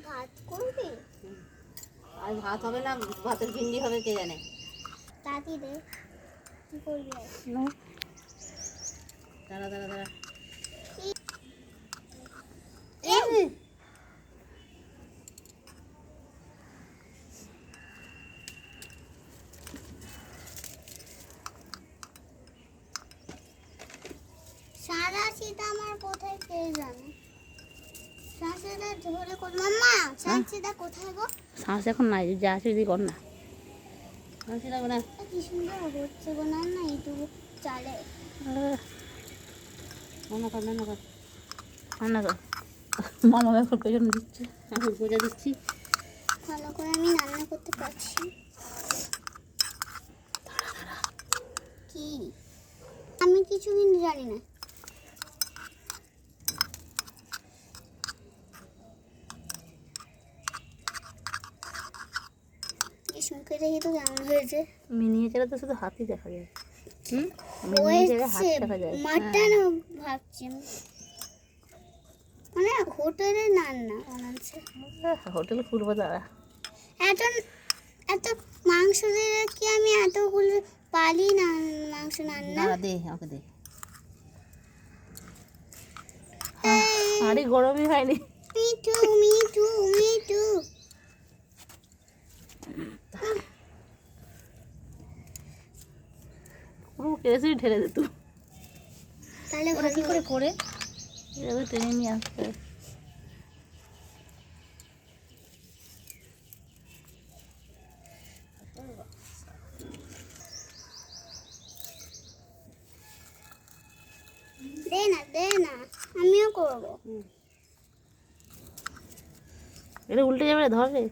ভাত করবি? আর ভাত হবে না, ভাতের ভিন্ডি হবে কে জানে। তাতি দে, কি করবি আর? দাঁড়া দাঁড়া দাঁড়া। সাদা সিধা আমার কোথায় কে জানে? সাদা ধরে কর মাম্মা, সাদা সিধা কোথায় গো? শ্বাস এখন নাই, যা আছে যদি কর না। সিধা না কি সুন্দর হচ্ছে গো, না না এইটুকু চালে রান্না কর রান্না কর রান্না কর। মামা এখন পেছনে দিচ্ছে, আমি বোঝা দিচ্ছি। ভালো করে আমি রান্না করতে পারছি। কি আমি কিছু কিন্তু জানি না। মুখে দেখি তো কেমন হয়েছে। মিনিয়েচারে তো শুধু হাতই দেখা যায়। মিনিয়েচারে হাত দেখা যায়। মাটন ভাবছি মানে হোটেলে রান্না বানাচ্ছে। হোটেলে ফুটবো দাঁড়া। এত এত মাংস দিয়ে কি আমি এতগুলো পালি না মাংস রান্না? দে আমাকে দে। আরে গরমই হয়নি। মিঠু মিঠু মিঠু পুরো কেসে ঢেলে দে তুই। তাহলে ওরা কি করে করে এভাবে টেনে নিয়ে আসতে। দে না আমিও করবো। এটা উল্টে যাবে, ধর রে।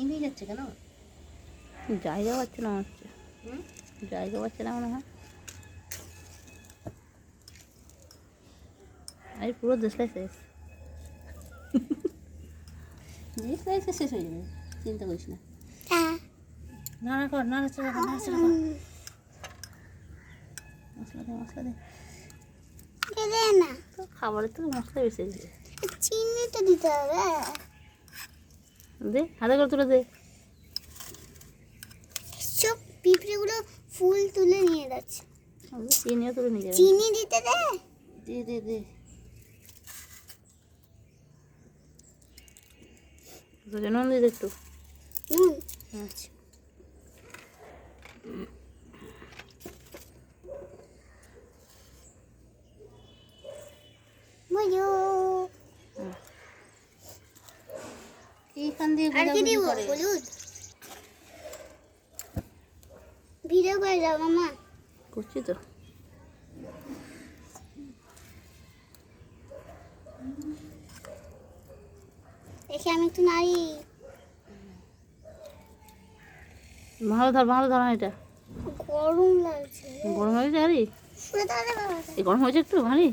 নিয়ে যাচ্ছে কেন? জায়গা পাচ্ছে না মনে হচ্ছে। জায়গা পাচ্ছে না মনে হয়। এই পুরো দেশলাই শেষ। দেশলাই শেষ হয়ে যাবে, চিন্তা করিস না। নাড়া কর, নাড়াচাড়া কর, নাড়াচাড়া কর। মশলা দে মশলা দে। দে না তো খাবারের থেকে মশলা বেশি দিয়েছে। চিনিটা দিতে হবে। দে হাতে করে তুলে দে। সব পিঁপড়েগুলো ফুল তুলে নিয়ে যাচ্ছে। চিনিও তুলে নিয়ে যাবে। চিনি দিতে দে। দে দে দে। নুন দিয়ে দে একটু। নুন আচ্ছা। এইখান দিয়ে আর কি দিব? হলুদ ভিডিও করে যাও মামা। করছি তো। দেখি আমি একটু নাড়ি। ভালো ধর না এটা। গরম লাগছে। গরম হয়েছে আরে? এই গরম হয়েছে একটু ভারী।